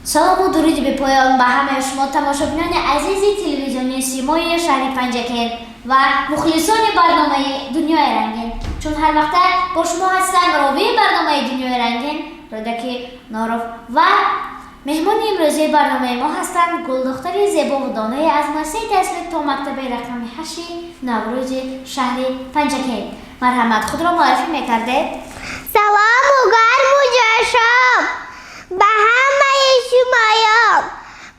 سلام و درود به پایان به همه شما تماشاگران عزیز تلویزیونی سیمای شهر پنجکن و مخلصان برنامه دنیای رنگین. چون هر وقت با شما هستم راوی برنامه دنیای رنگین رودکی ناروف و مهمان امروزی برنامه ما هستند گلدختر زیبا و دانای از مدرسه تحصیل تا مکتب رقم 8 نوروز شهر پنجکن. مرحمت خود را معرفی میکرده. سلام و گرم و جشن به همه شمایان،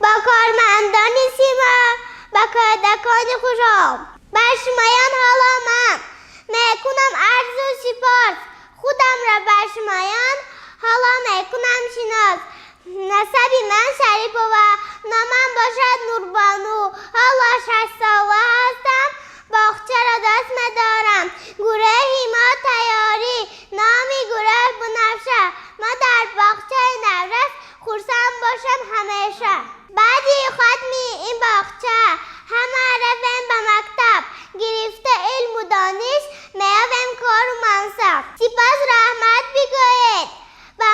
با کارمندان سیما، با کودکان خوشم، به شمایان حالا من میکنم عرض و سپاس. خودم را به شمایان حالا میکنم شناس. نسب من شریف و نامم باشد نوربانو. حالا 6 ساله هستم، باغچه را دست می‌دارم. گروه ما تیاری، نامی گروه بنفشه. ما در باغچه نورس خرسند باشم همیشه. بعدی ختمی این باغچه همه رفتیم به مکتب، گرفته علم و دانش می‌یابیم کار و منصب. سپاس رحمت بگویید به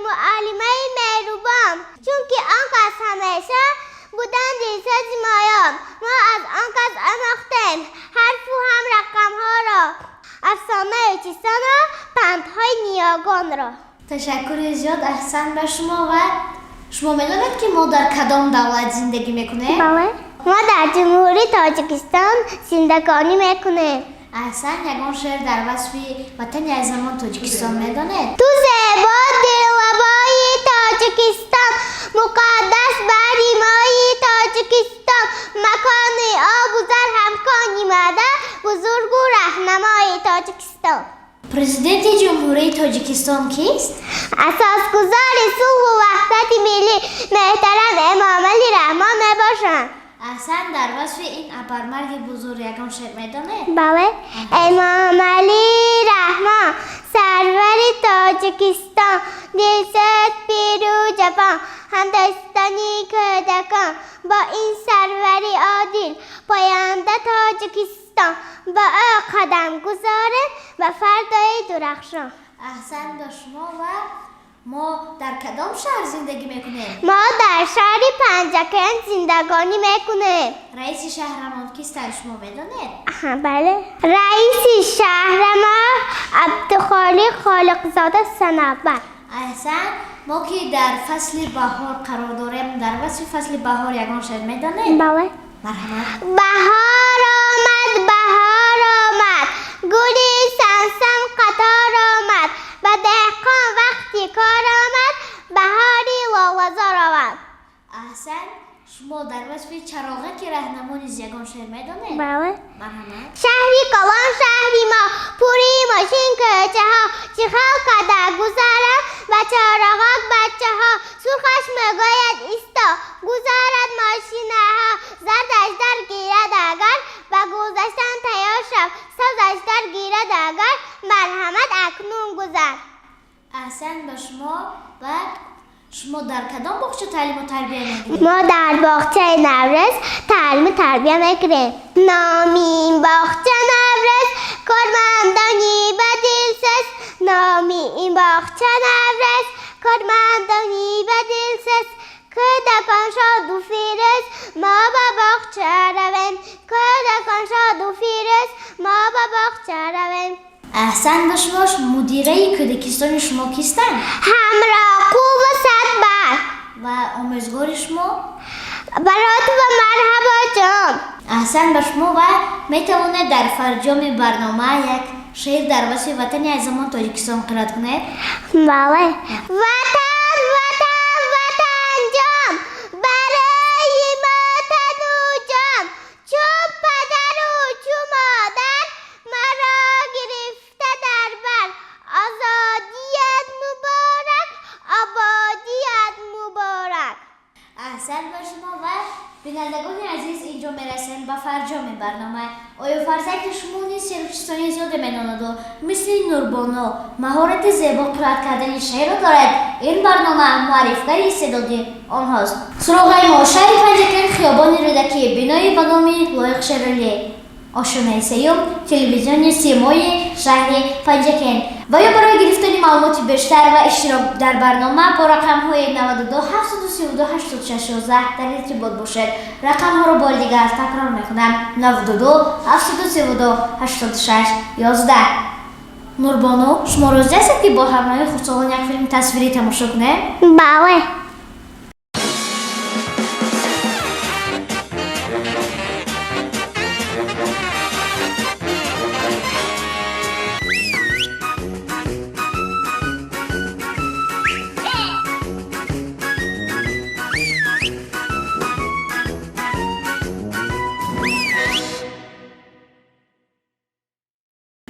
معلمه مهربان، چون که آن کس همیشه بودن دلسوز مایان. ما از آن کس آموختیم حرف و هم رقم‌ها را، افسانه چیستان و پندهای نیاگان را. تشکر زیاد، احسان به شما. و شما می‌دانید که ما در کدام دولت زندگی میکنیم؟ بله، ما در جمهوری تاجیکستان زندگانی میکنیم. احسان، یگان شعر در وصف وطن عزیزمان تاجیکستان می‌دانید؟ تو زیبا دلربای تاجیکستان، مقدس بریمای تاجیکستان، مکان آب و زر همکانی ماده، بزرگ و رهنمای تاجیکستان. پرزیدنت جمهوری تاجیکستان کیست؟ اساسگزار صلح و وحدت ملی محترم امام علی رحمان میباشند. احسان، در وصف این ابرمرد بزرگ یگان شعر می‌دانید؟ بله. امام علی رحمان سرور تاجیکستان، دلسوز پیرو جوان، همدستانی کودکان، با این سروری عادل پاینده تاجیکستان، با او قدم گذاره و فردای درخشان. احسان به شما. و ما در کدام شهر زندگی میکنیم؟ ما در شهر پنجکن زندگانی میکنیم. رئیس شهرمان کیست شما میدانید؟ بله. رئیس شهر ما عبدالخالق خالقزاده صنعتور. احسان، ما که در فصل بهار قرار داریم، در وصف فصل بهار یگان شعر میدانید؟ بله. مرحبا. بهار آمد، بهار آمد، گلی سمسم قطار آمد، به دهقان وقتی کار آمد، بهاری لاوزار آمد. احسان، شما در وصف چراغک رهنمون یگان شعر میدانید؟ بله. مرحبا. شهری کلان شهری ما، پوری ماشین کوچه ها، چیخال کده گذارم و چراغک بچه ها، سرخش میگوید ایستا گذارد ماشینه ها، زردش در گیرد اگر و گذشتن تیار شد، سبزش در گیرد اگر مرحمت اکنون گذر. احسان به شما. و شما در کدام باغچه تعلیم و تربیت میگیرید؟ ما در باغچه نورس تعلیم و تربیت میگیریم. نامی این باغچه نورس کارمندانی به دلسوز، نامی این باغچه نورس کارمندانی به دلسوز، کودکان شاد و فیروز ما به باغچه رویم، کودکان شاد و فیروز ما به باغچه رویم. احسان به شما. مدیره کودکستان شما کیستند؟ همراه خوب و صدبر. و آموزگار شما؟ برات و مرحبا جان. احسان به شما. و میتوانید در فرجام برنامه یک شعر در وصف وطن عزیزمان تاجیکستان قرائت کنید؟ بله. وطن وطن وطن جان، برای ما تن و جان، چون پدر و چون مادر مرا گرفته در بر، آزادیت مبارک، آبادیت مبارک. احسان به شما. و بینندگان عزیز، اینجا میرسیم به فرجام برنامه. آیا فرزند شما نیز شعرچستانی زیاد میداند و مثل نوربانو مهارت زیبا قرائت کردن شعر را دارد؟ این برنامه معرفی‌گر استعداد آنهاست. سراغ ما شهر پنجکن، خیابان رودکی، بنای به نام لایق شعر علی. ошонаи сеюм телевизиони симои шаҳри Панҷакен. ва ё барои гирифтани маълумоти бештар ва иштирок дар барнома бо рақамҳои 92 732 8611 дар иртибот бошед. рақамҳоро бори дигар такрор мекунам: 92 732 8611. нурбону, шумо розӣ ҳастед ки бо ҳамроҳи хурдсолон як филми тасвирӣ тамошо кунем? бале.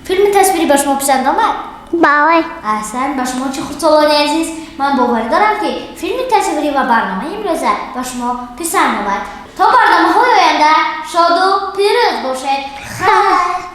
филми тасвирӣ ба шумо писанд омад? бале. аҳсан, ба шумо чӣ хурдсолони азиз, ман бовар дорам ки филми тасвирӣ ва барномаи имрӯза ба шумо писанд омад. то барномаҳои оянда шоду пирӯз бошед. хайр.